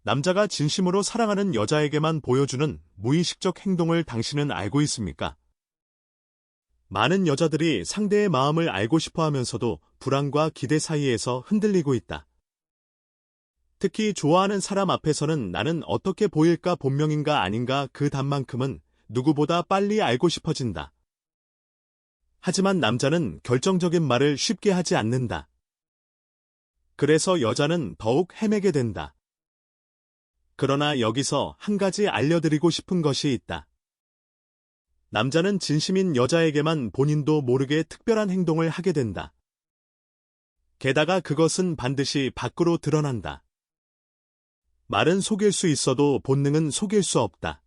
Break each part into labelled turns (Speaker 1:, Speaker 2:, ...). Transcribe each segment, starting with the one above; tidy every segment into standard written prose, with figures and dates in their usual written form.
Speaker 1: 남자가 진심으로 사랑하는 여자에게만 보여주는 무의식적 행동을 당신은 알고 있습니까? 많은 여자들이 상대의 마음을 알고 싶어 하면서도 불안과 기대 사이에서 흔들리고 있다. 특히 좋아하는 사람 앞에서는 나는 어떻게 보일까 본명인가 아닌가 그 답만큼은 누구보다 빨리 알고 싶어진다. 하지만 남자는 결정적인 말을 쉽게 하지 않는다. 그래서 여자는 더욱 헤매게 된다. 그러나 여기서 한 가지 알려드리고 싶은 것이 있다. 남자는 진심인 여자에게만 본인도 모르게 특별한 행동을 하게 된다. 게다가 그것은 반드시 밖으로 드러난다. 말은 속일 수 있어도 본능은 속일 수 없다.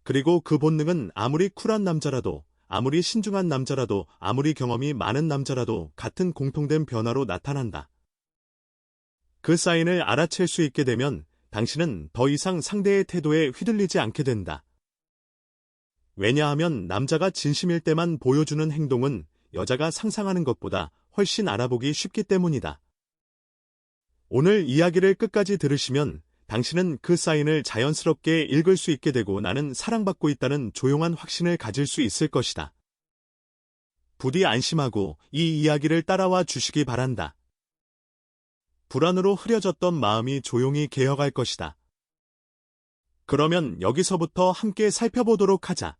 Speaker 1: 그리고 그 본능은 아무리 쿨한 남자라도, 아무리 신중한 남자라도, 아무리 경험이 많은 남자라도 같은 공통된 변화로 나타난다. 그 사인을 알아챌 수 있게 되면 당신은 더 이상 상대의 태도에 휘둘리지 않게 된다. 왜냐하면 남자가 진심일 때만 보여주는 행동은 여자가 상상하는 것보다 훨씬 알아보기 쉽기 때문이다. 오늘 이야기를 끝까지 들으시면 당신은 그 사인을 자연스럽게 읽을 수 있게 되고 나는 사랑받고 있다는 조용한 확신을 가질 수 있을 것이다. 부디 안심하고 이 이야기를 따라와 주시기 바란다. 불안으로 흐려졌던 마음이 조용히 개어갈 것이다. 그러면 여기서부터 함께 살펴보도록 하자.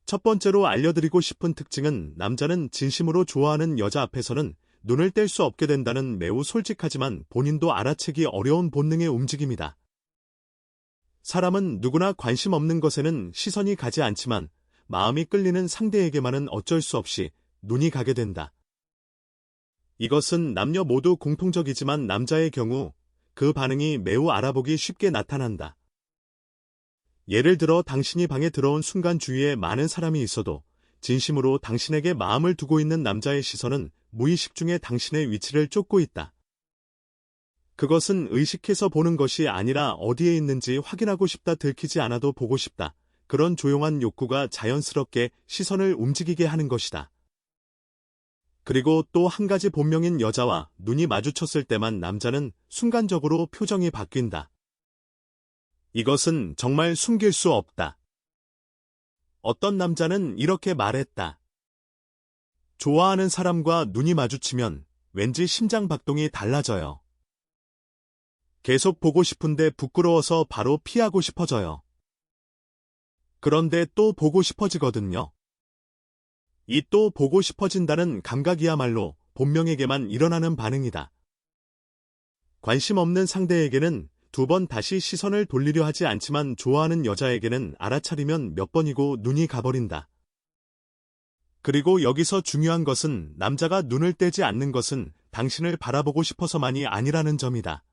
Speaker 1: 첫 번째로 알려드리고 싶은 특징은 남자는 진심으로 좋아하는 여자 앞에서는 눈을 뗄 수 없게 된다는 매우 솔직하지만 본인도 알아채기 어려운 본능의 움직임이다. 사람은 누구나 관심 없는 것에는 시선이 가지 않지만 마음이 끌리는 상대에게만은 어쩔 수 없이 눈이 가게 된다. 이것은 남녀 모두 공통적이지만 남자의 경우 그 반응이 매우 알아보기 쉽게 나타난다. 예를 들어 당신이 방에 들어온 순간 주위에 많은 사람이 있어도 진심으로 당신에게 마음을 두고 있는 남자의 시선은 무의식 중에 당신의 위치를 쫓고 있다. 그것은 의식해서 보는 것이 아니라 어디에 있는지 확인하고 싶다, 들키지 않아도 보고 싶다. 그런 조용한 욕구가 자연스럽게 시선을 움직이게 하는 것이다. 그리고 또 한 가지 본명인 여자와 눈이 마주쳤을 때만 남자는 순간적으로 표정이 바뀐다. 이것은 정말 숨길 수 없다. 어떤 남자는 이렇게 말했다. 좋아하는 사람과 눈이 마주치면 왠지 심장 박동이 달라져요. 계속 보고 싶은데 부끄러워서 바로 피하고 싶어져요. 그런데 또 보고 싶어지거든요. 이 또 보고 싶어진다는 감각이야말로 본명에게만 일어나는 반응이다. 관심 없는 상대에게는 두 번 다시 시선을 돌리려 하지 않지만 좋아하는 여자에게는 알아차리면 몇 번이고 눈이 가버린다. 그리고 여기서 중요한 것은 남자가 눈을 떼지 않는 것은 당신을 바라보고 싶어서만이 아니라는 점이다.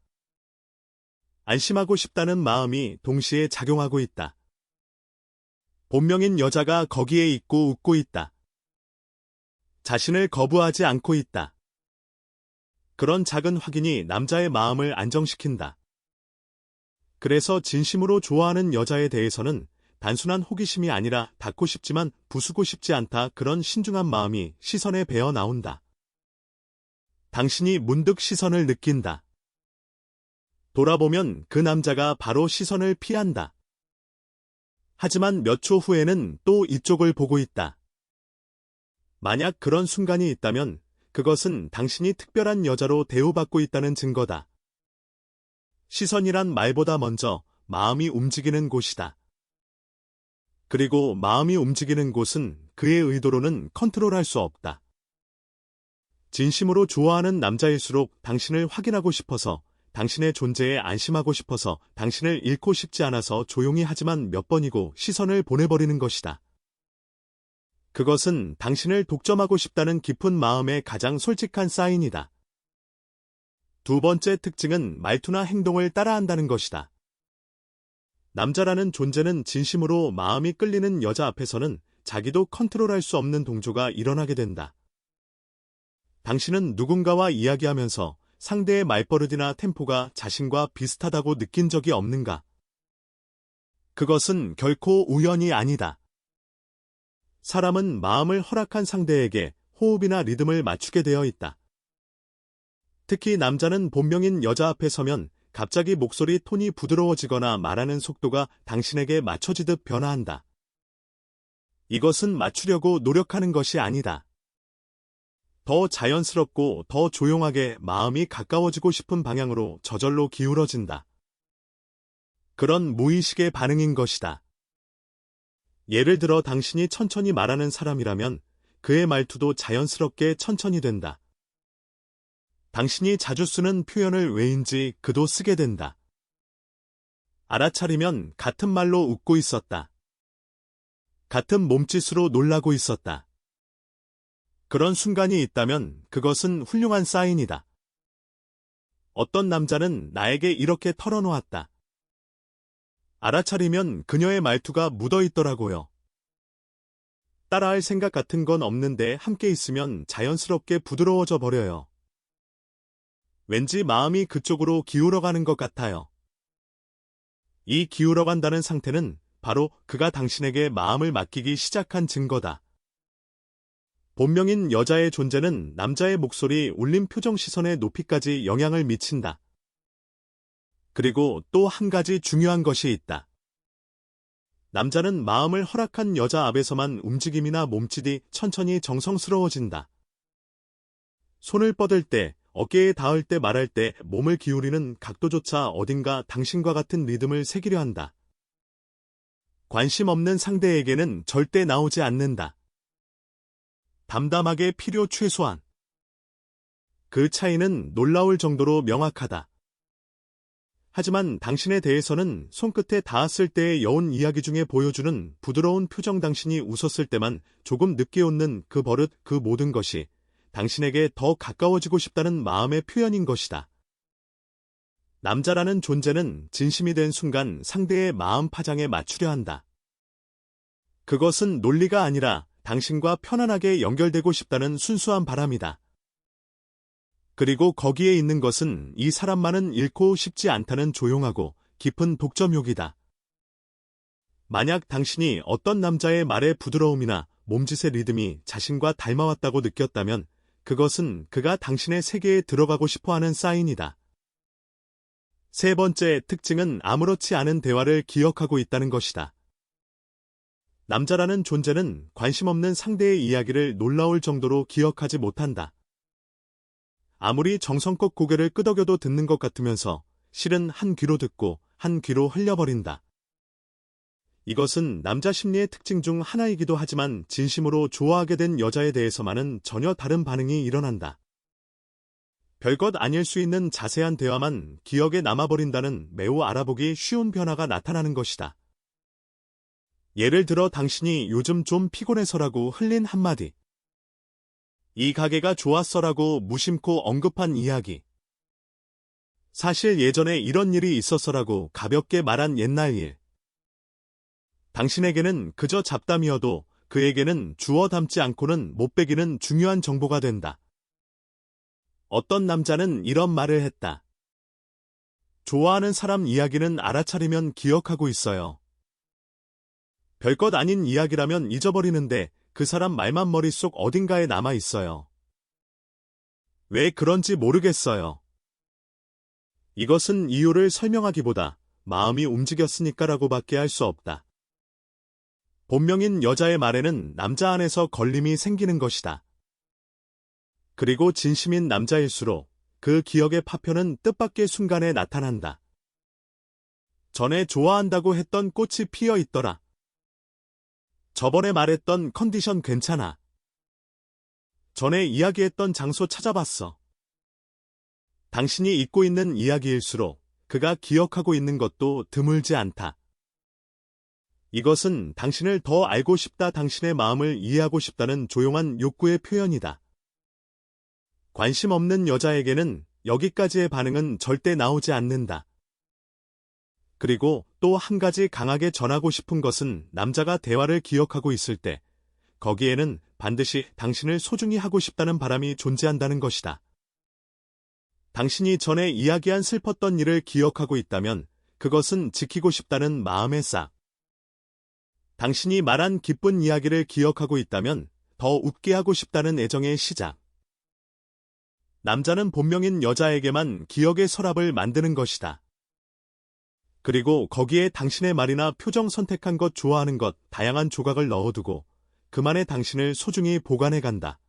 Speaker 1: 안심하고 싶다는 마음이 동시에 작용하고 있다. 본명인 여자가 거기에 있고 웃고 있다. 자신을 거부하지 않고 있다. 그런 작은 확인이 남자의 마음을 안정시킨다. 그래서 진심으로 좋아하는 여자에 대해서는 단순한 호기심이 아니라 닿고 싶지만 부수고 싶지 않다, 그런 신중한 마음이 시선에 배어 나온다. 당신이 문득 시선을 느낀다. 돌아보면 그 남자가 바로 시선을 피한다. 하지만 몇 초 후에는 또 이쪽을 보고 있다. 만약 그런 순간이 있다면 그것은 당신이 특별한 여자로 대우받고 있다는 증거다. 시선이란 말보다 먼저 마음이 움직이는 곳이다. 그리고 마음이 움직이는 곳은 그의 의도로는 컨트롤할 수 없다. 진심으로 좋아하는 남자일수록 당신을 확인하고 싶어서, 당신의 존재에 안심하고 싶어서, 당신을 잃고 싶지 않아서 조용히 하지만 몇 번이고 시선을 보내버리는 것이다. 그것은 당신을 독점하고 싶다는 깊은 마음의 가장 솔직한 사인이다. 두 번째 특징은 말투나 행동을 따라한다는 것이다. 남자라는 존재는 진심으로 마음이 끌리는 여자 앞에서는 자기도 컨트롤할 수 없는 동조가 일어나게 된다. 당신은 누군가와 이야기하면서 상대의 말버릇이나 템포가 자신과 비슷하다고 느낀 적이 없는가? 그것은 결코 우연이 아니다. 사람은 마음을 허락한 상대에게 호흡이나 리듬을 맞추게 되어 있다. 특히 남자는 본명인 여자 앞에 서면 갑자기 목소리 톤이 부드러워지거나 말하는 속도가 당신에게 맞춰지듯 변화한다. 이것은 맞추려고 노력하는 것이 아니다. 더 자연스럽고 더 조용하게 마음이 가까워지고 싶은 방향으로 저절로 기울어진다. 그런 무의식의 반응인 것이다. 예를 들어 당신이 천천히 말하는 사람이라면 그의 말투도 자연스럽게 천천히 된다. 당신이 자주 쓰는 표현을 왜인지 그도 쓰게 된다. 알아차리면 같은 말로 웃고 있었다. 같은 몸짓으로 놀라고 있었다. 그런 순간이 있다면 그것은 훌륭한 사인이다. 어떤 남자는 나에게 이렇게 털어놓았다. 알아차리면 그녀의 말투가 묻어있더라고요. 따라할 생각 같은 건 없는데 함께 있으면 자연스럽게 부드러워져 버려요. 왠지 마음이 그쪽으로 기울어가는 것 같아요. 이 기울어간다는 상태는 바로 그가 당신에게 마음을 맡기기 시작한 증거다. 본명인 여자의 존재는 남자의 목소리, 울림, 표정, 시선의 높이까지 영향을 미친다. 그리고 또 한 가지 중요한 것이 있다. 남자는 마음을 허락한 여자 앞에서만 움직임이나 몸짓이 천천히 정성스러워진다. 손을 뻗을 때, 어깨에 닿을 때, 말할 때 몸을 기울이는 각도조차 어딘가 당신과 같은 리듬을 새기려 한다. 관심 없는 상대에게는 절대 나오지 않는다. 담담하게 필요 최소한. 그 차이는 놀라울 정도로 명확하다. 하지만 당신에 대해서는 손끝에 닿았을 때의 여운 이야기 중에 보여주는 부드러운 표정, 당신이 웃었을 때만 조금 늦게 웃는 그 버릇, 그 모든 것이 당신에게 더 가까워지고 싶다는 마음의 표현인 것이다. 남자라는 존재는 진심이 된 순간 상대의 마음 파장에 맞추려 한다. 그것은 논리가 아니라 당신과 편안하게 연결되고 싶다는 순수한 바람이다. 그리고 거기에 있는 것은 이 사람만은 잃고 싶지 않다는 조용하고 깊은 독점욕이다. 만약 당신이 어떤 남자의 말의 부드러움이나 몸짓의 리듬이 자신과 닮아왔다고 느꼈다면 그것은 그가 당신의 세계에 들어가고 싶어하는 사인이다. 세 번째 특징은 아무렇지 않은 대화를 기억하고 있다는 것이다. 남자라는 존재는 관심 없는 상대의 이야기를 놀라울 정도로 기억하지 못한다. 아무리 정성껏 고개를 끄덕여도 듣는 것 같으면서 실은 한 귀로 듣고 한 귀로 흘려버린다. 이것은 남자 심리의 특징 중 하나이기도 하지만 진심으로 좋아하게 된 여자에 대해서만은 전혀 다른 반응이 일어난다. 별것 아닐 수 있는 자세한 대화만 기억에 남아버린다는 매우 알아보기 쉬운 변화가 나타나는 것이다. 예를 들어 당신이 요즘 좀 피곤해서라고 흘린 한마디. 이 가게가 좋았어라고 무심코 언급한 이야기. 사실 예전에 이런 일이 있었어라고 가볍게 말한 옛날 일. 당신에게는 그저 잡담이어도 그에게는 주워 담지 않고는 못 빼기는 중요한 정보가 된다. 어떤 남자는 이런 말을 했다. 좋아하는 사람 이야기는 알아차리면 기억하고 있어요. 별것 아닌 이야기라면 잊어버리는데 그 사람 말만 머릿속 어딘가에 남아 있어요. 왜 그런지 모르겠어요. 이것은 이유를 설명하기보다 마음이 움직였으니까라고밖에 할 수 없다. 본명인 여자의 말에는 남자 안에서 걸림이 생기는 것이다. 그리고 진심인 남자일수록 그 기억의 파편은 뜻밖의 순간에 나타난다. 전에 좋아한다고 했던 꽃이 피어 있더라. 저번에 말했던 컨디션 괜찮아. 전에 이야기했던 장소 찾아봤어. 당신이 잊고 있는 이야기일수록 그가 기억하고 있는 것도 드물지 않다. 이것은 당신을 더 알고 싶다, 당신의 마음을 이해하고 싶다는 조용한 욕구의 표현이다. 관심 없는 여자에게는 여기까지의 반응은 절대 나오지 않는다. 그리고 또 한 가지 강하게 전하고 싶은 것은 남자가 대화를 기억하고 있을 때 거기에는 반드시 당신을 소중히 하고 싶다는 바람이 존재한다는 것이다. 당신이 전에 이야기한 슬펐던 일을 기억하고 있다면 그것은 지키고 싶다는 마음의 싹. 당신이 말한 기쁜 이야기를 기억하고 있다면 더 웃게 하고 싶다는 애정의 시작. 남자는 본명인 여자에게만 기억의 서랍을 만드는 것이다. 그리고 거기에 당신의 말이나 표정 선택한 것 좋아하는 것 다양한 조각을 넣어두고 그만의 당신을 소중히 보관해 간다.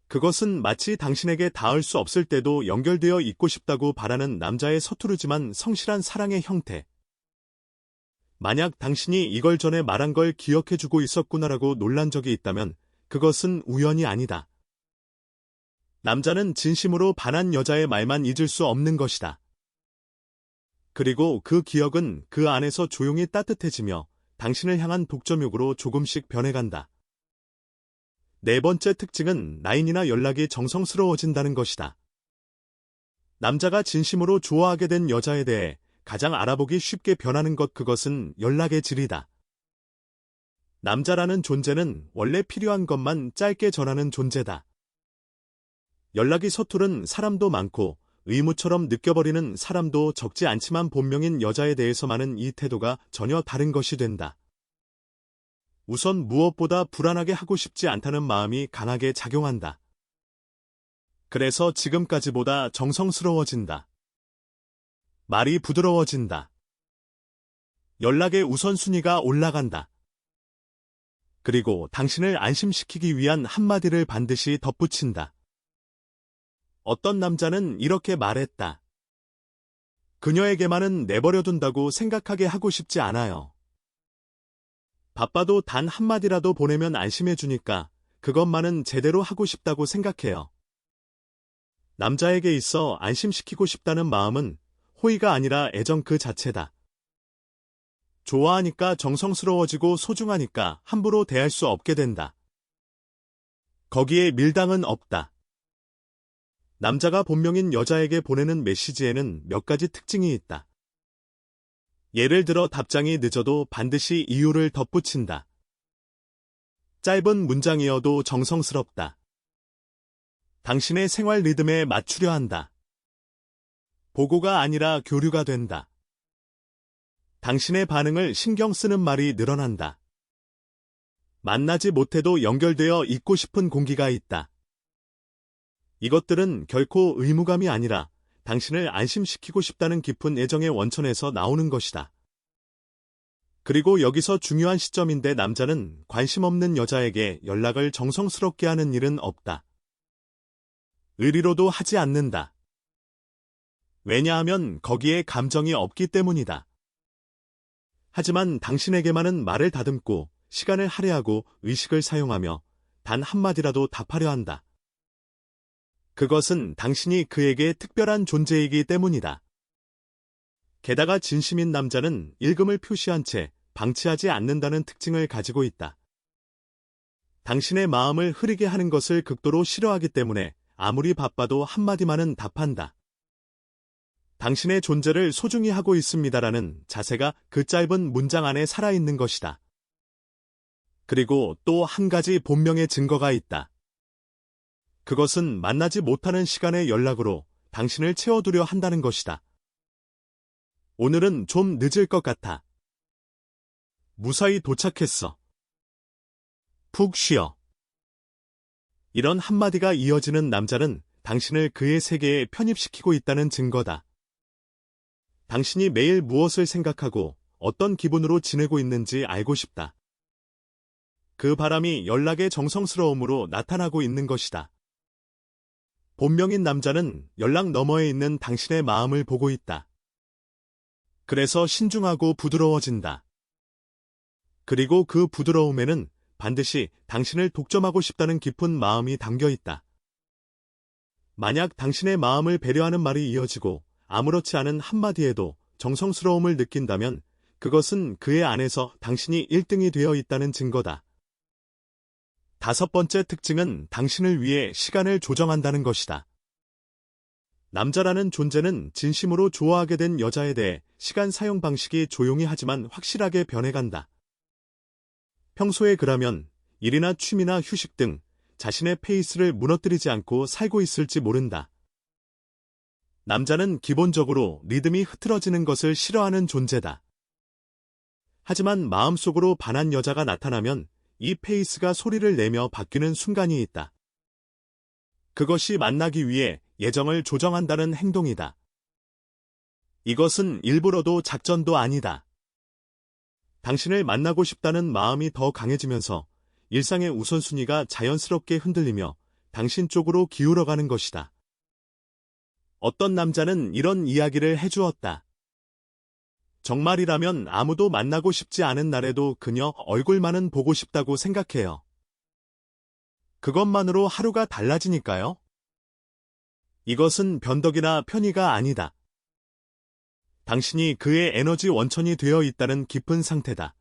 Speaker 1: 그것은 마치 당신에게 닿을 수 없을 때도 연결되어 있고 싶다고 바라는 남자의 서투르지만 성실한 사랑의 형태. 만약 당신이 이걸 전에 말한 걸 기억해주고 있었구나라고 놀란 적이 있다면 그것은 우연이 아니다. 남자는 진심으로 반한 여자의 말만 잊을 수 없는 것이다. 그리고 그 기억은 그 안에서 조용히 따뜻해지며 당신을 향한 독점욕으로 조금씩 변해간다. 네 번째 특징은 라인이나 연락이 정성스러워진다는 것이다. 남자가 진심으로 좋아하게 된 여자에 대해 가장 알아보기 쉽게 변하는 것 그것은 연락의 질이다. 남자라는 존재는 원래 필요한 것만 짧게 전하는 존재다. 연락이 서투른 사람도 많고 의무처럼 느껴버리는 사람도 적지 않지만 본명인 여자에 대해서만은 이 태도가 전혀 다른 것이 된다. 우선 무엇보다 불안하게 하고 싶지 않다는 마음이 강하게 작용한다. 그래서 지금까지보다 정성스러워진다. 말이 부드러워진다. 연락의 우선순위가 올라간다. 그리고 당신을 안심시키기 위한 한마디를 반드시 덧붙인다. 어떤 남자는 이렇게 말했다. 그녀에게만은 내버려둔다고 생각하게 하고 싶지 않아요. 바빠도 단 한마디라도 보내면 안심해주니까 그것만은 제대로 하고 싶다고 생각해요. 남자에게 있어 안심시키고 싶다는 마음은 호의가 아니라 애정 그 자체다. 좋아하니까 정성스러워지고 소중하니까 함부로 대할 수 없게 된다. 거기에 밀당은 없다. 남자가 본명인 여자에게 보내는 메시지에는 몇 가지 특징이 있다. 예를 들어 답장이 늦어도 반드시 이유를 덧붙인다. 짧은 문장이어도 정성스럽다. 당신의 생활 리듬에 맞추려 한다. 보고가 아니라 교류가 된다. 당신의 반응을 신경 쓰는 말이 늘어난다. 만나지 못해도 연결되어 있고 싶은 공기가 있다. 이것들은 결코 의무감이 아니라 당신을 안심시키고 싶다는 깊은 애정의 원천에서 나오는 것이다. 그리고 여기서 중요한 시점인데 남자는 관심 없는 여자에게 연락을 정성스럽게 하는 일은 없다. 의리로도 하지 않는다. 왜냐하면 거기에 감정이 없기 때문이다. 하지만 당신에게만은 말을 다듬고 시간을 할애하고 의식을 사용하며 단 한마디라도 답하려 한다. 그것은 당신이 그에게 특별한 존재이기 때문이다. 게다가 진심인 남자는 읽음을 표시한 채 방치하지 않는다는 특징을 가지고 있다. 당신의 마음을 흐리게 하는 것을 극도로 싫어하기 때문에 아무리 바빠도 한마디만은 답한다. 당신의 존재를 소중히 하고 있습니다라는 자세가 그 짧은 문장 안에 살아있는 것이다. 그리고 또 한 가지 본명의 증거가 있다. 그것은 만나지 못하는 시간의 연락으로 당신을 채워두려 한다는 것이다. 오늘은 좀 늦을 것 같아. 무사히 도착했어. 푹 쉬어. 이런 한마디가 이어지는 남자는 당신을 그의 세계에 편입시키고 있다는 증거다. 당신이 매일 무엇을 생각하고 어떤 기분으로 지내고 있는지 알고 싶다. 그 바람이 연락의 정성스러움으로 나타나고 있는 것이다. 본명인 남자는 연락 너머에 있는 당신의 마음을 보고 있다. 그래서 신중하고 부드러워진다. 그리고 그 부드러움에는 반드시 당신을 독점하고 싶다는 깊은 마음이 담겨 있다. 만약 당신의 마음을 배려하는 말이 이어지고 아무렇지 않은 한마디에도 정성스러움을 느낀다면 그것은 그의 안에서 당신이 1등이 되어 있다는 증거다. 다섯 번째 특징은 당신을 위해 시간을 조정한다는 것이다. 남자라는 존재는 진심으로 좋아하게 된 여자에 대해 시간 사용 방식이 조용히 하지만 확실하게 변해간다. 평소에 그라면 일이나 취미나 휴식 등 자신의 페이스를 무너뜨리지 않고 살고 있을지 모른다. 남자는 기본적으로 리듬이 흐트러지는 것을 싫어하는 존재다. 하지만 마음속으로 반한 여자가 나타나면 이 페이스가 소리를 내며 바뀌는 순간이 있다. 그것이 만나기 위해 예정을 조정한다는 행동이다. 이것은 일부러도 작전도 아니다. 당신을 만나고 싶다는 마음이 더 강해지면서 일상의 우선순위가 자연스럽게 흔들리며 당신 쪽으로 기울어가는 것이다. 어떤 남자는 이런 이야기를 해주었다. 정말이라면 아무도 만나고 싶지 않은 날에도 그녀 얼굴만은 보고 싶다고 생각해요. 그것만으로 하루가 달라지니까요. 이것은 변덕이나 편의가 아니다. 당신이 그의 에너지 원천이 되어 있다는 깊은 상태다.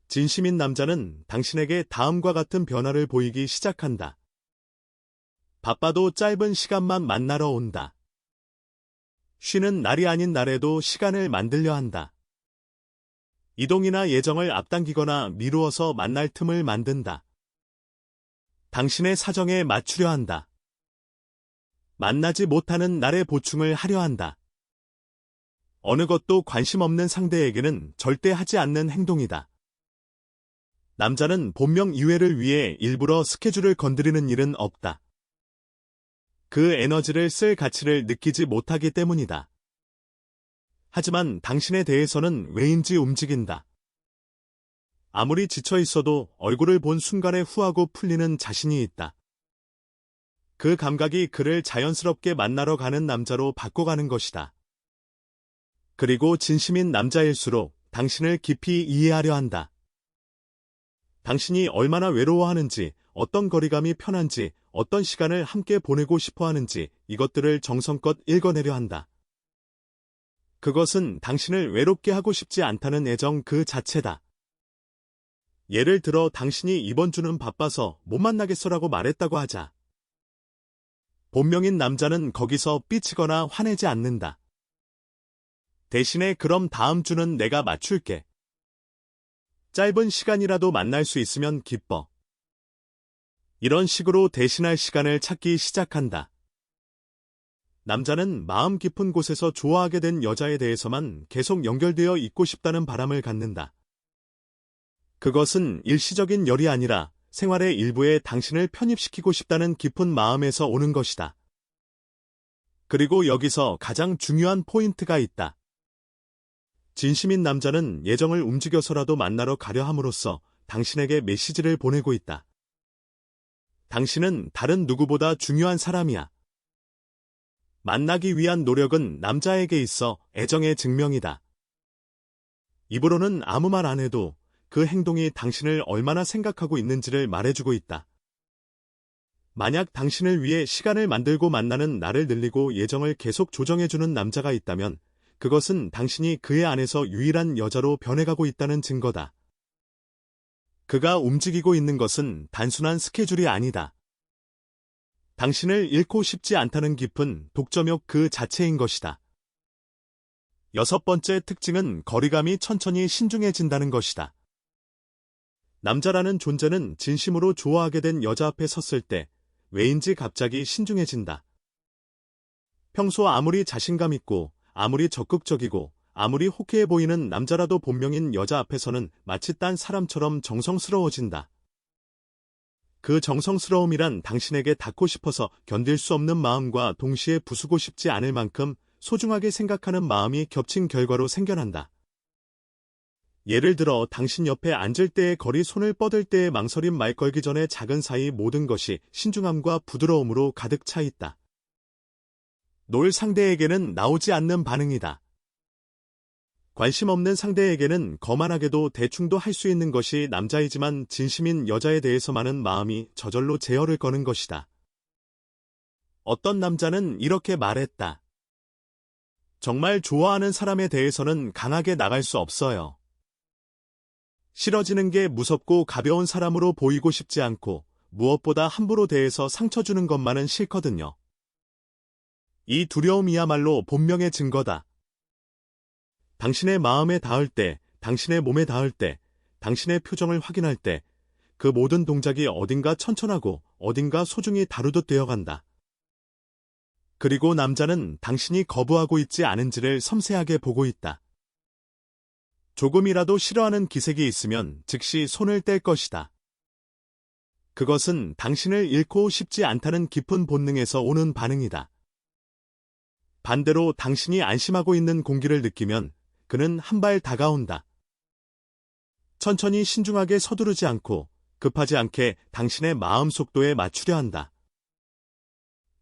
Speaker 1: 진심인 남자는 당신에게 다음과 같은 변화를 보이기 시작한다. 바빠도 짧은 시간만 만나러 온다. 쉬는 날이 아닌 날에도 시간을 만들려 한다. 이동이나 예정을 앞당기거나 미루어서 만날 틈을 만든다. 당신의 사정에 맞추려 한다. 만나지 못하는 날의 보충을 하려 한다. 어느 것도 관심 없는 상대에게는 절대 하지 않는 행동이다. 남자는 본명 이외를 위해 일부러 스케줄을 건드리는 일은 없다. 그 에너지를 쓸 가치를 느끼지 못하기 때문이다. 하지만 당신에 대해서는 왜인지 움직인다. 아무리 지쳐 있어도 얼굴을 본 순간에 후하고 풀리는 자신이 있다. 그 감각이 그를 자연스럽게 만나러 가는 남자로 바꿔가는 것이다. 그리고 진심인 남자일수록 당신을 깊이 이해하려 한다. 당신이 얼마나 외로워하는지, 어떤 거리감이 편한지, 어떤 시간을 함께 보내고 싶어 하는지 이것들을 정성껏 읽어내려 한다. 그것은 당신을 외롭게 하고 싶지 않다는 애정 그 자체다. 예를 들어 당신이 이번 주는 바빠서 못 만나겠어라고 말했다고 하자. 본명인 남자는 거기서 삐치거나 화내지 않는다. 대신에 그럼 다음 주는 내가 맞출게. 짧은 시간이라도 만날 수 있으면 기뻐. 이런 식으로 대신할 시간을 찾기 시작한다. 남자는 마음 깊은 곳에서 좋아하게 된 여자에 대해서만 계속 연결되어 있고 싶다는 바람을 갖는다. 그것은 일시적인 열이 아니라 생활의 일부에 당신을 편입시키고 싶다는 깊은 마음에서 오는 것이다. 그리고 여기서 가장 중요한 포인트가 있다. 진심인 남자는 예정을 움직여서라도 만나러 가려 함으로써 당신에게 메시지를 보내고 있다. 당신은 다른 누구보다 중요한 사람이야. 만나기 위한 노력은 남자에게 있어 애정의 증명이다. 입으로는 아무 말 안 해도 그 행동이 당신을 얼마나 생각하고 있는지를 말해주고 있다. 만약 당신을 위해 시간을 만들고 만나는 날을 늘리고 예정을 계속 조정해주는 남자가 있다면 그것은 당신이 그의 안에서 유일한 여자로 변해가고 있다는 증거다. 그가 움직이고 있는 것은 단순한 스케줄이 아니다. 당신을 잃고 싶지 않다는 깊은 독점욕 그 자체인 것이다. 6번째 특징은 거리감이 천천히 신중해진다는 것이다. 남자라는 존재는 진심으로 좋아하게 된 여자 앞에 섰을 때 왜인지 갑자기 신중해진다. 평소 아무리 자신감 있고 아무리 적극적이고 아무리 호쾌해 보이는 남자라도 본명인 여자 앞에서는 마치 딴 사람처럼 정성스러워진다. 그 정성스러움이란 당신에게 닿고 싶어서 견딜 수 없는 마음과 동시에 부수고 싶지 않을 만큼 소중하게 생각하는 마음이 겹친 결과로 생겨난다. 예를 들어 당신 옆에 앉을 때의 거리, 손을 뻗을 때의 망설임, 말 걸기 전에 작은 사이, 모든 것이 신중함과 부드러움으로 가득 차 있다. 놀 상대에게는 나오지 않는 반응이다. 관심 없는 상대에게는 거만하게도 대충도 할 수 있는 것이 남자이지만 진심인 여자에 대해서만은 마음이 저절로 제어를 거는 것이다. 어떤 남자는 이렇게 말했다. 정말 좋아하는 사람에 대해서는 강하게 나갈 수 없어요. 싫어지는 게 무섭고 가벼운 사람으로 보이고 싶지 않고 무엇보다 함부로 대해서 상처 주는 것만은 싫거든요. 이 두려움이야말로 본명의 증거다. 당신의 마음에 닿을 때, 당신의 몸에 닿을 때, 당신의 표정을 확인할 때, 그 모든 동작이 어딘가 천천하고 어딘가 소중히 다루듯 되어간다. 그리고 남자는 당신이 거부하고 있지 않은지를 섬세하게 보고 있다. 조금이라도 싫어하는 기색이 있으면 즉시 손을 뗄 것이다. 그것은 당신을 잃고 싶지 않다는 깊은 본능에서 오는 반응이다. 반대로 당신이 안심하고 있는 공기를 느끼면 그는 한 발 다가온다. 천천히 신중하게 서두르지 않고 급하지 않게 당신의 마음 속도에 맞추려 한다.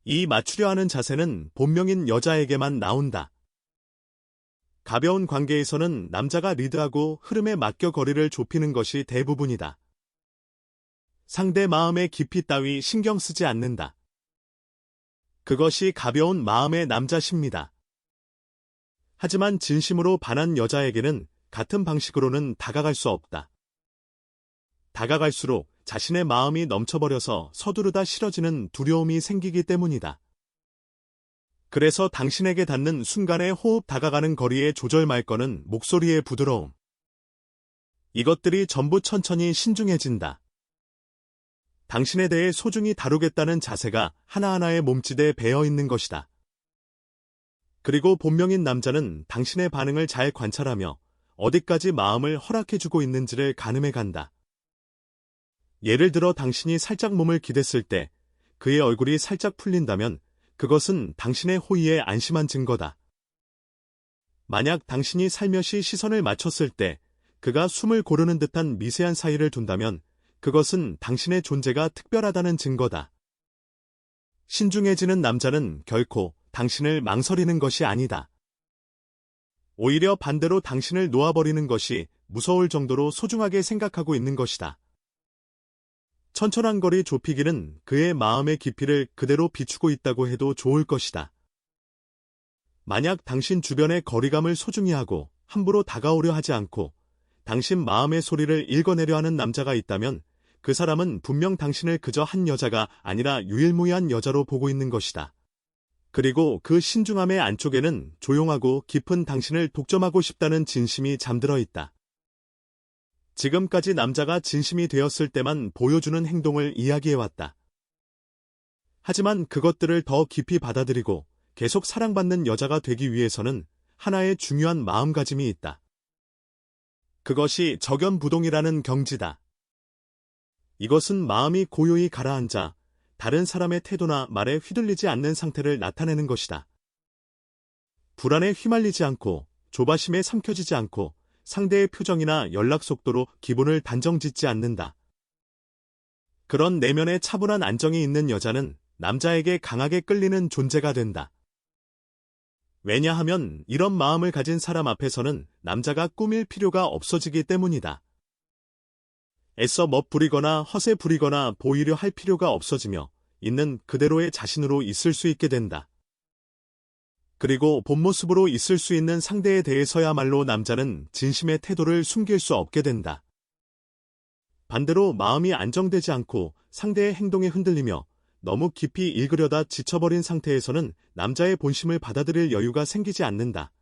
Speaker 1: 이 맞추려 하는 자세는 본명인 여자에게만 나온다. 가벼운 관계에서는 남자가 리드하고 흐름에 맡겨 거리를 좁히는 것이 대부분이다. 상대 마음의 깊이 따위 신경 쓰지 않는다. 그것이 가벼운 마음의 남자십니다. 하지만 진심으로 반한 여자에게는 같은 방식으로는 다가갈 수 없다. 다가갈수록 자신의 마음이 넘쳐버려서 서두르다 싫어지는 두려움이 생기기 때문이다. 그래서 당신에게 닿는 순간의 호흡 다가가는 거리의 조절 말거는 목소리의 부드러움. 이것들이 전부 천천히 신중해진다. 당신에 대해 소중히 다루겠다는 자세가 하나하나의 몸짓에 배어 있는 것이다. 그리고 본명인 남자는 당신의 반응을 잘 관찰하며 어디까지 마음을 허락해주고 있는지를 가늠해 간다. 예를 들어 당신이 살짝 몸을 기댔을 때 그의 얼굴이 살짝 풀린다면 그것은 당신의 호의에 안심한 증거다. 만약 당신이 살며시 시선을 맞췄을 때 그가 숨을 고르는 듯한 미세한 사이를 둔다면 그것은 당신의 존재가 특별하다는 증거다. 신중해지는 남자는 결코 당신을 망설이는 것이 아니다. 오히려 반대로 당신을 놓아버리는 것이 무서울 정도로 소중하게 생각하고 있는 것이다. 천천한 거리 좁히기는 그의 마음의 깊이를 그대로 비추고 있다고 해도 좋을 것이다. 만약 당신 주변의 거리감을 소중히 하고 함부로 다가오려 하지 않고 당신 마음의 소리를 읽어내려 하는 남자가 있다면 그 사람은 분명 당신을 그저 한 여자가 아니라 유일무이한 여자로 보고 있는 것이다. 그리고 그 신중함의 안쪽에는 조용하고 깊은 당신을 독점하고 싶다는 진심이 잠들어 있다. 지금까지 남자가 진심이 되었을 때만 보여주는 행동을 이야기해왔다. 하지만 그것들을 더 깊이 받아들이고 계속 사랑받는 여자가 되기 위해서는 하나의 중요한 마음가짐이 있다. 그것이 적연부동이라는 경지다. 이것은 마음이 고요히 가라앉아 다른 사람의 태도나 말에 휘둘리지 않는 상태를 나타내는 것이다. 불안에 휘말리지 않고 조바심에 삼켜지지 않고 상대의 표정이나 연락 속도로 기분을 단정짓지 않는다. 그런 내면의 차분한 안정이 있는 여자는 남자에게 강하게 끌리는 존재가 된다. 왜냐하면 이런 마음을 가진 사람 앞에서는 남자가 꾸밀 필요가 없어지기 때문이다. 애써 멋부리거나 허세 부리거나 보이려 할 필요가 없어지며 있는 그대로의 자신으로 있을 수 있게 된다. 그리고 본 모습으로 있을 수 있는 상대에 대해서야말로 남자는 진심의 태도를 숨길 수 없게 된다. 반대로 마음이 안정되지 않고 상대의 행동에 흔들리며 너무 깊이 읽으려다 지쳐버린 상태에서는 남자의 본심을 받아들일 여유가 생기지 않는다.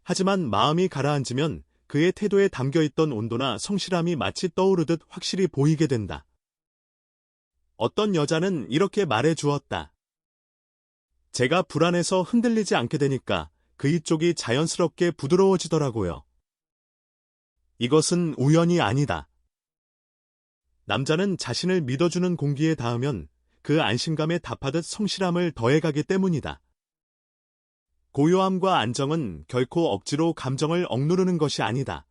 Speaker 1: 하지만 마음이 가라앉으면 그의 태도에 담겨있던 온도나 성실함이 마치 떠오르듯 확실히 보이게 된다. 어떤 여자는 이렇게 말해 주었다. 제가 불안해서 흔들리지 않게 되니까 그이 쪽이 자연스럽게 부드러워지더라고요. 이것은 우연이 아니다. 남자는 자신을 믿어주는 공기에 닿으면 그 안심감에 답하듯 성실함을 더해가기 때문이다. 고요함과 안정은 결코 억지로 감정을 억누르는 것이 아니다.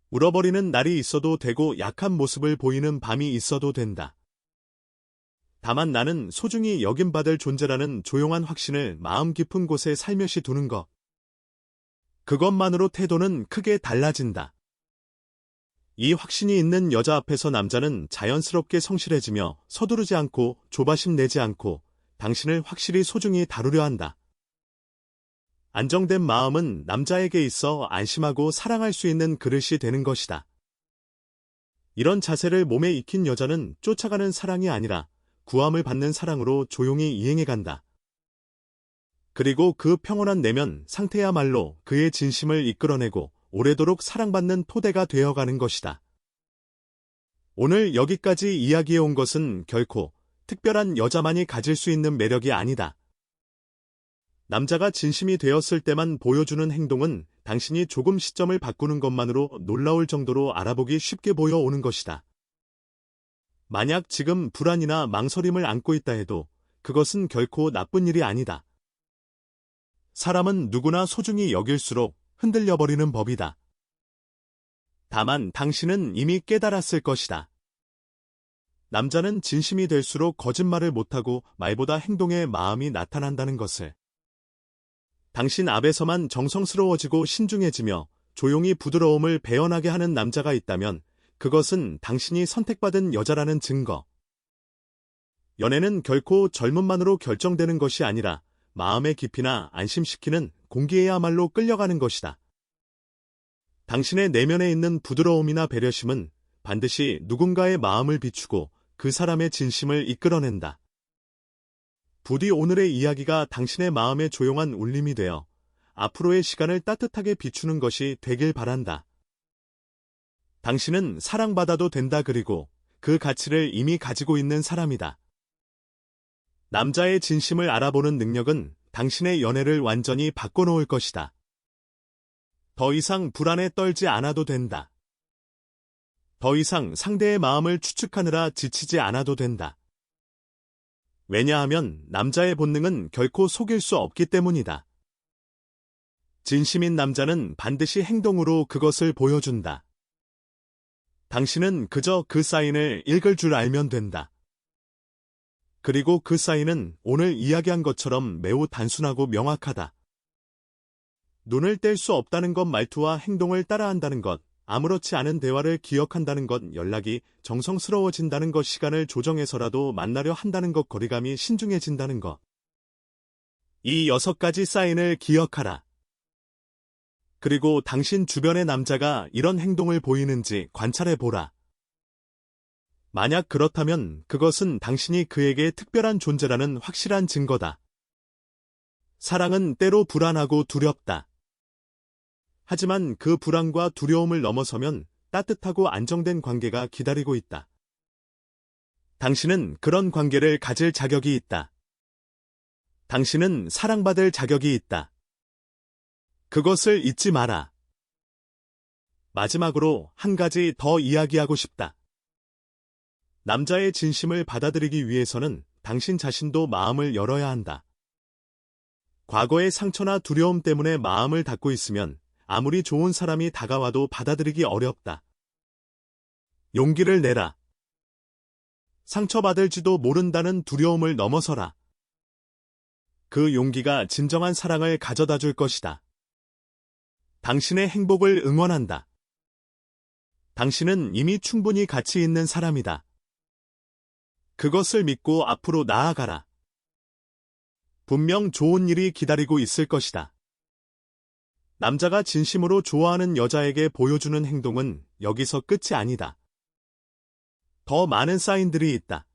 Speaker 1: 울어버리는 날이 있어도 되고 약한 모습을 보이는 밤이 있어도 된다. 다만 나는 소중히 여김받을 존재라는 조용한 확신을 마음 깊은 곳에 살며시 두는 것. 그것만으로 태도는 크게 달라진다. 이 확신이 있는 여자 앞에서 남자는 자연스럽게 성실해지며 서두르지 않고 조바심 내지 않고 당신을 확실히 소중히 다루려 한다. 안정된 마음은 남자에게 있어 안심하고 사랑할 수 있는 그릇이 되는 것이다. 이런 자세를 몸에 익힌 여자는 쫓아가는 사랑이 아니라 구함을 받는 사랑으로 조용히 이행해간다. 그리고 그 평온한 내면 상태야말로 그의 진심을 이끌어내고 오래도록 사랑받는 토대가 되어가는 것이다. 오늘 여기까지 이야기해온 것은 결코 특별한 여자만이 가질 수 있는 매력이 아니다. 남자가 진심이 되었을 때만 보여주는 행동은 당신이 조금 시점을 바꾸는 것만으로 놀라울 정도로 알아보기 쉽게 보여오는 것이다. 만약 지금 불안이나 망설임을 안고 있다 해도 그것은 결코 나쁜 일이 아니다. 사람은 누구나 소중히 여길수록 흔들려버리는 법이다. 다만 당신은 이미 깨달았을 것이다. 남자는 진심이 될수록 거짓말을 못하고 말보다 행동에 마음이 나타난다는 것을. 당신 앞에서만 정성스러워지고 신중해지며 조용히 부드러움을 배어나게 하는 남자가 있다면 그것은 당신이 선택받은 여자라는 증거. 연애는 결코 젊음만으로 결정되는 것이 아니라 마음의 깊이나 안심시키는 공기에야말로 끌려가는 것이다. 당신의 내면에 있는 부드러움이나 배려심은 반드시 누군가의 마음을 비추고 그 사람의 진심을 이끌어낸다. 부디 오늘의 이야기가 당신의 마음에 조용한 울림이 되어 앞으로의 시간을 따뜻하게 비추는 것이 되길 바란다. 당신은 사랑받아도 된다. 그리고 그 가치를 이미 가지고 있는 사람이다. 남자의 진심을 알아보는 능력은 당신의 연애를 완전히 바꿔놓을 것이다. 더 이상 불안에 떨지 않아도 된다. 더 이상 상대의 마음을 추측하느라 지치지 않아도 된다. 왜냐하면 남자의 본능은 결코 속일 수 없기 때문이다. 진심인 남자는 반드시 행동으로 그것을 보여준다. 당신은 그저 그 사인을 읽을 줄 알면 된다. 그리고 그 사인은 오늘 이야기한 것처럼 매우 단순하고 명확하다. 눈을 뗄 수 없다는 것, 말투와 행동을 따라한다는 것, 아무렇지 않은 대화를 기억한다는 것, 연락이 정성스러워진다는 것, 시간을 조정해서라도 만나려 한다는 것, 거리감이 신중해진다는 것. 이 6가지 사인을 기억하라. 그리고 당신 주변의 남자가 이런 행동을 보이는지 관찰해보라. 만약 그렇다면 그것은 당신이 그에게 특별한 존재라는 확실한 증거다. 사랑은 때로 불안하고 두렵다. 하지만 그 불안과 두려움을 넘어서면 따뜻하고 안정된 관계가 기다리고 있다. 당신은 그런 관계를 가질 자격이 있다. 당신은 사랑받을 자격이 있다. 그것을 잊지 마라. 마지막으로 한 가지 더 이야기하고 싶다. 남자의 진심을 받아들이기 위해서는 당신 자신도 마음을 열어야 한다. 과거의 상처나 두려움 때문에 마음을 닫고 있으면 아무리 좋은 사람이 다가와도 받아들이기 어렵다. 용기를 내라. 상처받을지도 모른다는 두려움을 넘어서라. 그 용기가 진정한 사랑을 가져다 줄 것이다. 당신의 행복을 응원한다. 당신은 이미 충분히 가치 있는 사람이다. 그것을 믿고 앞으로 나아가라. 분명 좋은 일이 기다리고 있을 것이다. 남자가 진심으로 좋아하는 여자에게 보여주는 행동은 여기서 끝이 아니다. 더 많은 사인들이 있다.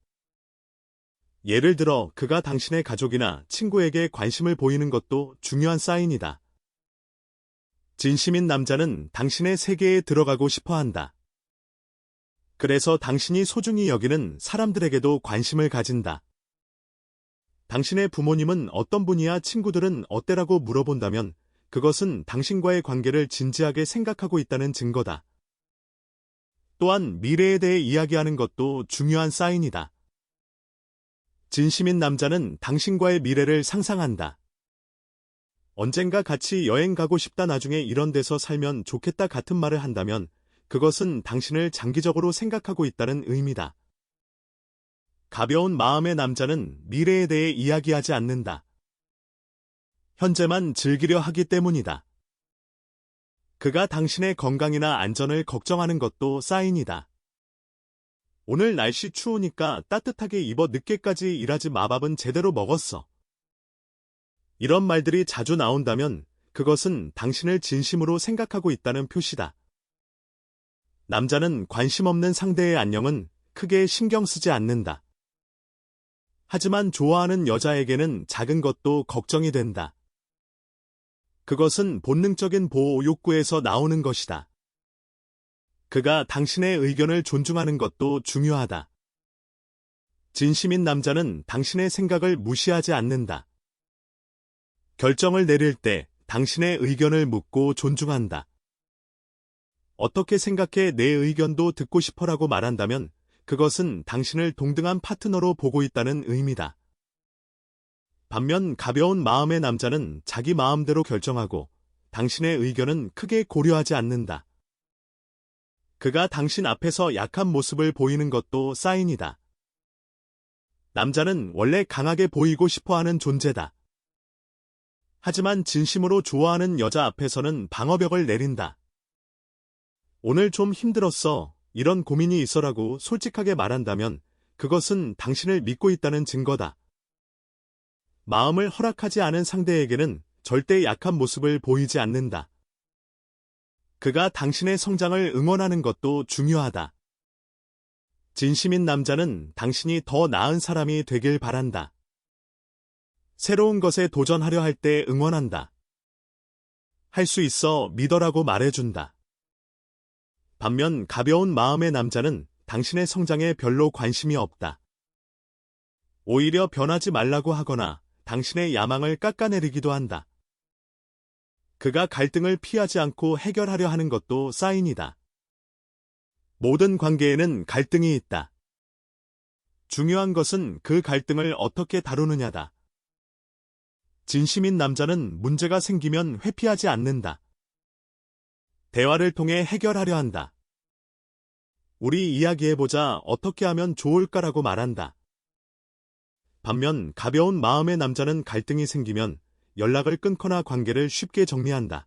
Speaker 1: 예를 들어 그가 당신의 가족이나 친구에게 관심을 보이는 것도 중요한 사인이다. 진심인 남자는 당신의 세계에 들어가고 싶어 한다. 그래서 당신이 소중히 여기는 사람들에게도 관심을 가진다. 당신의 부모님은 어떤 분이야, 친구들은 어때라고 물어본다면 그것은 당신과의 관계를 진지하게 생각하고 있다는 증거다. 또한 미래에 대해 이야기하는 것도 중요한 사인이다. 진심인 남자는 당신과의 미래를 상상한다. 언젠가 같이 여행 가고 싶다, 나중에 이런 데서 살면 좋겠다 같은 말을 한다면 그것은 당신을 장기적으로 생각하고 있다는 의미다. 가벼운 마음의 남자는 미래에 대해 이야기하지 않는다. 현재만 즐기려 하기 때문이다. 그가 당신의 건강이나 안전을 걱정하는 것도 사인이다. 오늘 날씨 추우니까 따뜻하게 입어, 늦게까지 일하지 마, 밥은 제대로 먹었어. 이런 말들이 자주 나온다면 그것은 당신을 진심으로 생각하고 있다는 표시다. 남자는 관심 없는 상대의 안녕은 크게 신경 쓰지 않는다. 하지만 좋아하는 여자에게는 작은 것도 걱정이 된다. 그것은 본능적인 보호 욕구에서 나오는 것이다. 그가 당신의 의견을 존중하는 것도 중요하다. 진심인 남자는 당신의 생각을 무시하지 않는다. 결정을 내릴 때 당신의 의견을 묻고 존중한다. 어떻게 생각해, 내 의견도 듣고 싶어라고 말한다면 그것은 당신을 동등한 파트너로 보고 있다는 의미다. 반면 가벼운 마음의 남자는 자기 마음대로 결정하고 당신의 의견은 크게 고려하지 않는다. 그가 당신 앞에서 약한 모습을 보이는 것도 사인이다. 남자는 원래 강하게 보이고 싶어하는 존재다. 하지만 진심으로 좋아하는 여자 앞에서는 방어벽을 내린다. 오늘 좀 힘들었어. 이런 고민이 있어라고 솔직하게 말한다면 그것은 당신을 믿고 있다는 증거다. 마음을 허락하지 않은 상대에게는 절대 약한 모습을 보이지 않는다. 그가 당신의 성장을 응원하는 것도 중요하다. 진심인 남자는 당신이 더 나은 사람이 되길 바란다. 새로운 것에 도전하려 할 때 응원한다. 할 수 있어 믿어라고 말해준다. 반면 가벼운 마음의 남자는 당신의 성장에 별로 관심이 없다. 오히려 변하지 말라고 하거나 당신의 야망을 깎아내리기도 한다. 그가 갈등을 피하지 않고 해결하려 하는 것도 사인이다. 모든 관계에는 갈등이 있다. 중요한 것은 그 갈등을 어떻게 다루느냐다. 진심인 남자는 문제가 생기면 회피하지 않는다. 대화를 통해 해결하려 한다. 우리 이야기해보자, 어떻게 하면 좋을까라고 말한다. 반면 가벼운 마음의 남자는 갈등이 생기면 연락을 끊거나 관계를 쉽게 정리한다.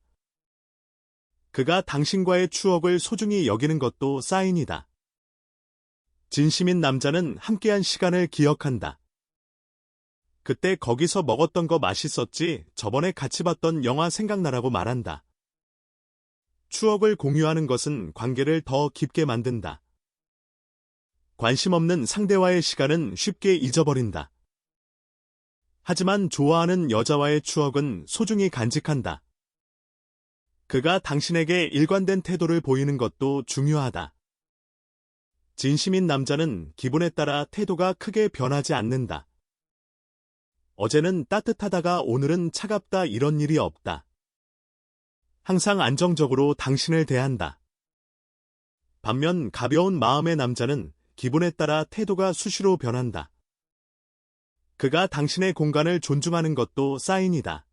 Speaker 1: 그가 당신과의 추억을 소중히 여기는 것도 사인이다. 진심인 남자는 함께한 시간을 기억한다. 그때 거기서 먹었던 거 맛있었지, 저번에 같이 봤던 영화 생각나라고 말한다. 추억을 공유하는 것은 관계를 더 깊게 만든다. 관심 없는 상대와의 시간은 쉽게 잊어버린다. 하지만 좋아하는 여자와의 추억은 소중히 간직한다. 그가 당신에게 일관된 태도를 보이는 것도 중요하다. 진심인 남자는 기분에 따라 태도가 크게 변하지 않는다. 어제는 따뜻하다가 오늘은 차갑다, 이런 일이 없다. 항상 안정적으로 당신을 대한다. 반면 가벼운 마음의 남자는 기분에 따라 태도가 수시로 변한다. 그가 당신의 공간을 존중하는 것도 사인이다.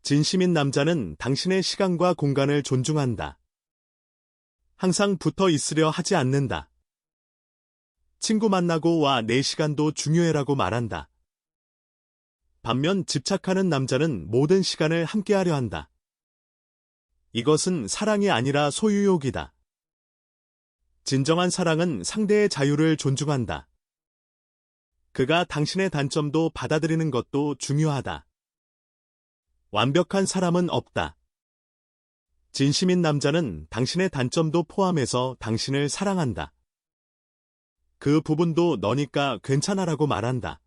Speaker 1: 진심인 남자는 당신의 시간과 공간을 존중한다. 항상 붙어 있으려 하지 않는다. 친구 만나고 와, 내 시간도 중요해라고 말한다. 반면 집착하는 남자는 모든 시간을 함께하려 한다. 이것은 사랑이 아니라 소유욕이다. 진정한 사랑은 상대의 자유를 존중한다. 그가 당신의 단점도 받아들이는 것도 중요하다. 완벽한 사람은 없다. 진심인 남자는 당신의 단점도 포함해서 당신을 사랑한다. 그 부분도 너니까 괜찮아라고 말한다.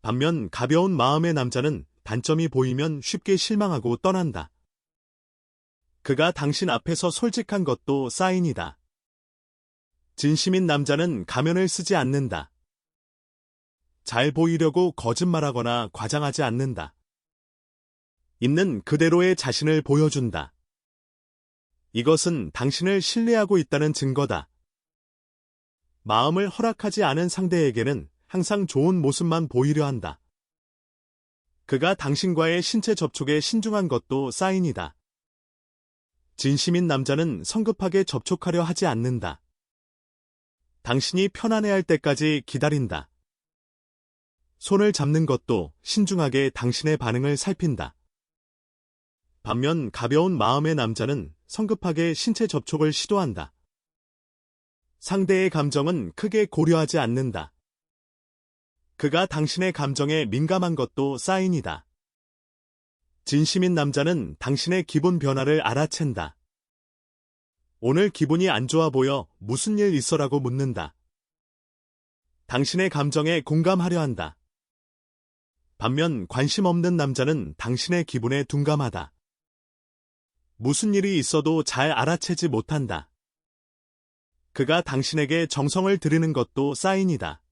Speaker 1: 반면 가벼운 마음의 남자는 단점이 보이면 쉽게 실망하고 떠난다. 그가 당신 앞에서 솔직한 것도 사인이다. 진심인 남자는 가면을 쓰지 않는다. 잘 보이려고 거짓말하거나 과장하지 않는다. 있는 그대로의 자신을 보여준다. 이것은 당신을 신뢰하고 있다는 증거다. 마음을 허락하지 않은 상대에게는 항상 좋은 모습만 보이려 한다. 그가 당신과의 신체 접촉에 신중한 것도 사인이다. 진심인 남자는 성급하게 접촉하려 하지 않는다. 당신이 편안해할 때까지 기다린다. 손을 잡는 것도 신중하게 당신의 반응을 살핀다. 반면 가벼운 마음의 남자는 성급하게 신체 접촉을 시도한다. 상대의 감정은 크게 고려하지 않는다. 그가 당신의 감정에 민감한 것도 사인이다. 진심인 남자는 당신의 기분 변화를 알아챈다. 오늘 기분이 안 좋아 보여, 무슨 일 있어라고 묻는다. 당신의 감정에 공감하려 한다. 반면 관심 없는 남자는 당신의 기분에 둔감하다. 무슨 일이 있어도 잘 알아채지 못한다. 그가 당신에게 정성을 들이는 것도 사인이다.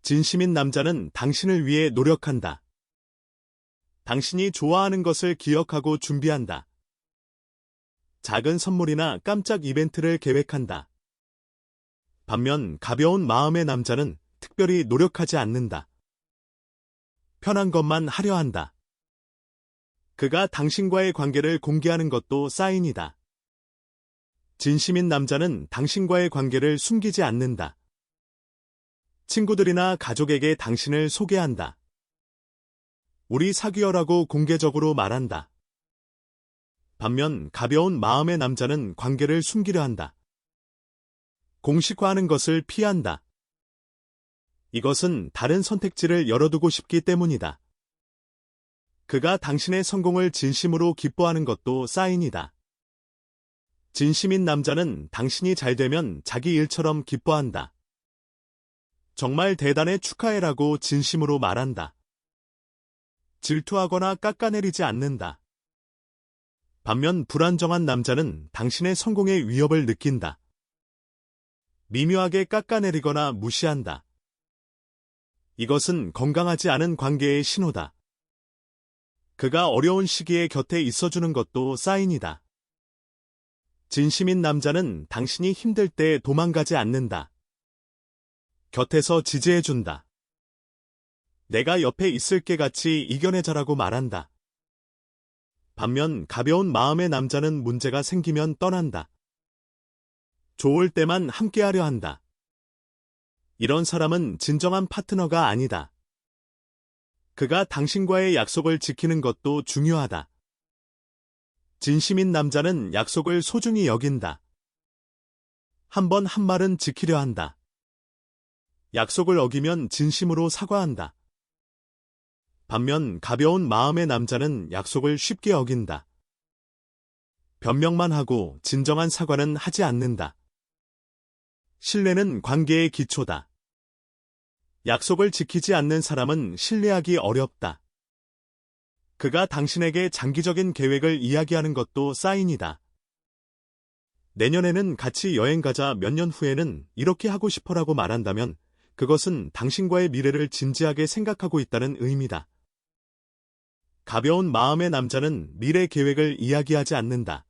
Speaker 1: 진심인 남자는 당신을 위해 노력한다. 당신이 좋아하는 것을 기억하고 준비한다. 작은 선물이나 깜짝 이벤트를 계획한다. 반면 가벼운 마음의 남자는 특별히 노력하지 않는다. 편한 것만 하려 한다. 그가 당신과의 관계를 공개하는 것도 사인이다. 진심인 남자는 당신과의 관계를 숨기지 않는다. 친구들이나 가족에게 당신을 소개한다. 우리 사귀어라고 공개적으로 말한다. 반면 가벼운 마음의 남자는 관계를 숨기려 한다. 공식화하는 것을 피한다. 이것은 다른 선택지를 열어두고 싶기 때문이다. 그가 당신의 성공을 진심으로 기뻐하는 것도 사인이다. 진심인 남자는 당신이 잘 되면 자기 일처럼 기뻐한다. 정말 대단해 축하해라고 진심으로 말한다. 질투하거나 깎아내리지 않는다. 반면 불안정한 남자는 당신의 성공의 위협을 느낀다. 미묘하게 깎아내리거나 무시한다. 이것은 건강하지 않은 관계의 신호다. 그가 어려운 시기에 곁에 있어주는 것도 사인이다. 진심인 남자는 당신이 힘들 때 도망가지 않는다. 곁에서 지지해준다. 내가 옆에 있을게 같이 이겨내자라고 말한다. 반면 가벼운 마음의 남자는 문제가 생기면 떠난다. 좋을 때만 함께하려 한다. 이런 사람은 진정한 파트너가 아니다. 그가 당신과의 약속을 지키는 것도 중요하다. 진심인 남자는 약속을 소중히 여긴다. 한 번 한 말은 지키려 한다. 약속을 어기면 진심으로 사과한다. 반면 가벼운 마음의 남자는 약속을 쉽게 어긴다. 변명만 하고 진정한 사과는 하지 않는다. 신뢰는 관계의 기초다. 약속을 지키지 않는 사람은 신뢰하기 어렵다. 그가 당신에게 장기적인 계획을 이야기하는 것도 사인이다. 내년에는 같이 여행 가자, 몇 년 후에는 이렇게 하고 싶어라고 말한다면 그것은 당신과의 미래를 진지하게 생각하고 있다는 의미다. 가벼운 마음의 남자는 미래 계획을 이야기하지 않는다.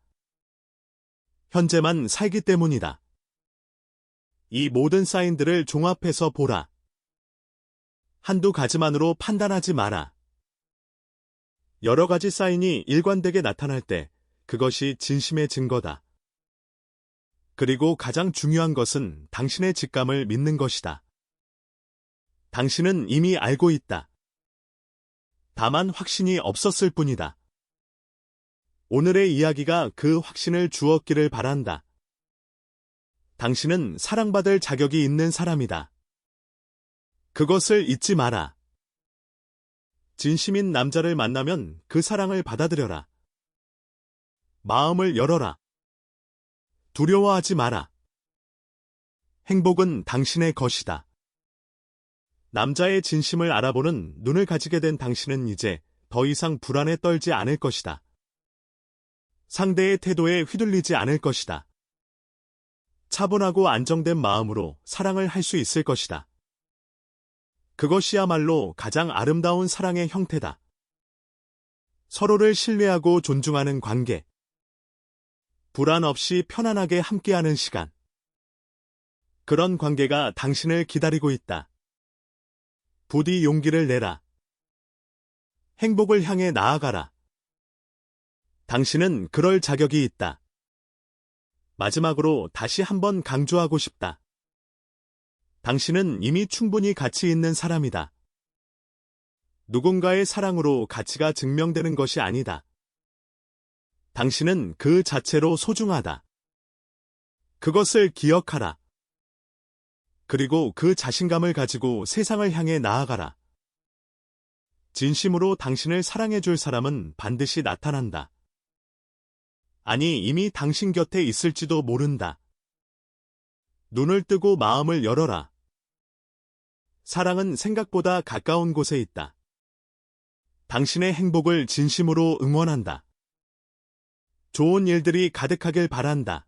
Speaker 1: 현재만 살기 때문이다. 이 모든 사인들을 종합해서 보라. 한두 가지만으로 판단하지 마라. 여러 가지 사인이 일관되게 나타날 때 그것이 진심의 증거다. 그리고 가장 중요한 것은 당신의 직감을 믿는 것이다. 당신은 이미 알고 있다. 다만 확신이 없었을 뿐이다. 오늘의 이야기가 그 확신을 주었기를 바란다. 당신은 사랑받을 자격이 있는 사람이다. 그것을 잊지 마라. 진심인 남자를 만나면 그 사랑을 받아들여라. 마음을 열어라. 두려워하지 마라. 행복은 당신의 것이다. 남자의 진심을 알아보는 눈을 가지게 된 당신은 이제 더 이상 불안에 떨지 않을 것이다. 상대의 태도에 휘둘리지 않을 것이다. 차분하고 안정된 마음으로 사랑을 할 수 있을 것이다. 그것이야말로 가장 아름다운 사랑의 형태다. 서로를 신뢰하고 존중하는 관계. 불안 없이 편안하게 함께하는 시간. 그런 관계가 당신을 기다리고 있다. 부디 용기를 내라. 행복을 향해 나아가라. 당신은 그럴 자격이 있다. 마지막으로 다시 한번 강조하고 싶다. 당신은 이미 충분히 가치 있는 사람이다. 누군가의 사랑으로 가치가 증명되는 것이 아니다. 당신은 그 자체로 소중하다. 그것을 기억하라. 그리고 그 자신감을 가지고 세상을 향해 나아가라. 진심으로 당신을 사랑해줄 사람은 반드시 나타난다. 아니, 이미 당신 곁에 있을지도 모른다. 눈을 뜨고 마음을 열어라. 사랑은 생각보다 가까운 곳에 있다. 당신의 행복을 진심으로 응원한다. 좋은 일들이 가득하길 바란다.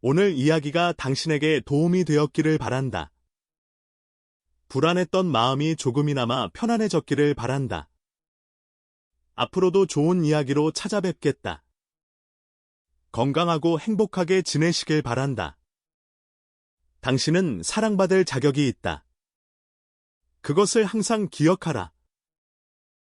Speaker 1: 오늘 이야기가 당신에게 도움이 되었기를 바란다. 불안했던 마음이 조금이나마 편안해졌기를 바란다. 앞으로도 좋은 이야기로 찾아뵙겠다. 건강하고 행복하게 지내시길 바란다. 당신은 사랑받을 자격이 있다. 그것을 항상 기억하라.